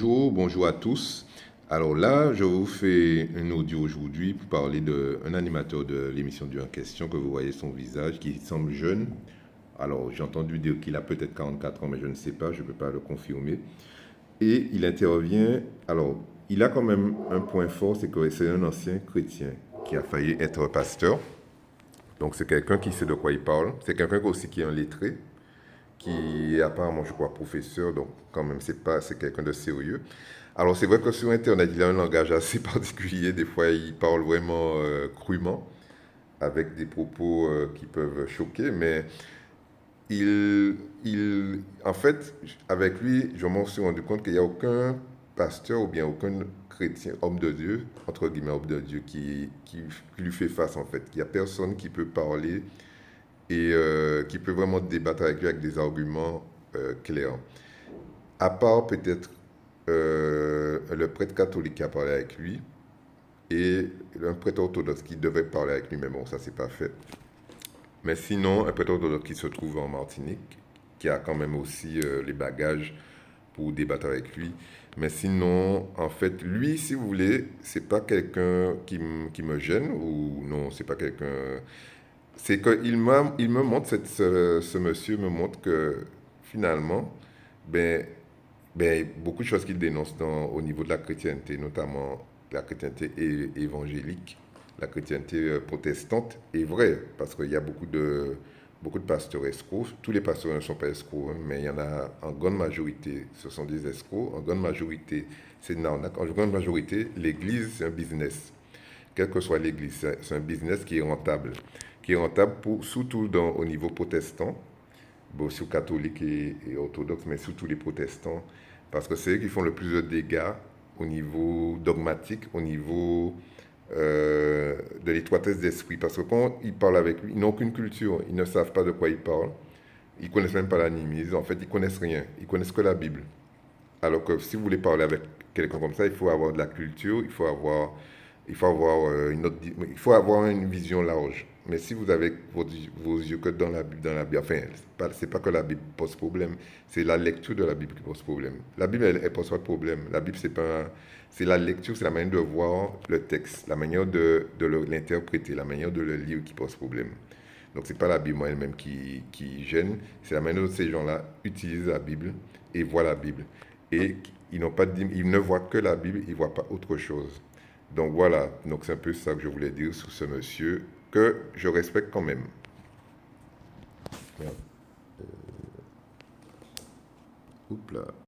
Bonjour à tous. Alors là, je vous fais un audio aujourd'hui pour parler d'un animateur de l'émission du En Question que vous voyez son visage qui semble jeune. Alors j'ai entendu dire qu'il a peut-être 44 ans, mais je ne sais pas, je ne peux pas le confirmer. Et il intervient, alors il a quand même un point fort, c'est que c'est un ancien chrétien qui a failli être pasteur. Donc c'est quelqu'un qui sait de quoi il parle. C'est quelqu'un aussi qui est un lettré, qui est apparemment, je crois, professeur, donc quand même, c'est quelqu'un de sérieux. Alors, c'est vrai que sur Internet, il a un langage assez particulier. Des fois, il parle vraiment crûment, avec des propos qui peuvent choquer, mais en fait, avec lui, je m'en suis rendu compte qu'il n'y a aucun pasteur ou bien aucun chrétien, homme de Dieu, entre guillemets, homme de Dieu, qui lui fait face, en fait. Il n'y a personne qui peut parler et qui peut vraiment débattre avec lui avec des arguments clairs. À part peut-être le prêtre catholique qui a parlé avec lui et un prêtre orthodoxe qui devait parler avec lui, mais bon, ça c'est pas fait. Mais sinon, un prêtre orthodoxe qui se trouve en Martinique, qui a quand même aussi les bagages pour débattre avec lui. Mais sinon, en fait, lui, si vous voulez, c'est pas quelqu'un qui me gêne, ou non, c'est pas quelqu'un. C'est il me montre, ce monsieur me montre que finalement, ben, beaucoup de choses qu'il dénonce au niveau de la chrétienté, notamment la chrétienté évangélique, la chrétienté protestante, est vrai, parce qu'il y a beaucoup de pasteurs escrocs. Tous les pasteurs ne sont pas escrocs, hein, mais il y en a en grande majorité, ce sont des escrocs. En grande majorité, c'est une arnaque. En grande majorité, l'église, c'est un business. Quelle que soit l'église, c'est un business qui est rentable. Qui est rentable surtout au niveau protestant, bon, aussi catholiques et orthodoxes, mais surtout les protestants, parce que c'est eux qui font le plus de dégâts au niveau dogmatique, au niveau de l'étroitesse d'esprit. Parce que quand ils parlent avec lui, ils n'ont aucune culture, ils ne savent pas de quoi ils parlent, ils connaissent même pas l'animisme, en fait, ils connaissent rien, ils connaissent que la Bible. Alors que si vous voulez parler avec quelqu'un comme ça, il faut avoir de la culture, il faut avoir une vision large. Mais si vous avez vos yeux que dans la Bible, enfin, c'est pas que la Bible pose problème, c'est la lecture de la Bible qui pose problème. La Bible, elle pose pas de problème. La Bible, c'est la lecture, c'est la manière de voir le texte, la manière de l'interpréter, la manière de le lire qui pose problème. Donc, c'est pas la Bible elle-même qui gêne, c'est la manière dont ces gens-là utilisent la Bible et voient la Bible. Et ils ne voient que la Bible, ils ne voient pas autre chose. Donc voilà, donc c'est un peu ça que je voulais dire sur ce monsieur que je respecte quand même. Merde. Oups là.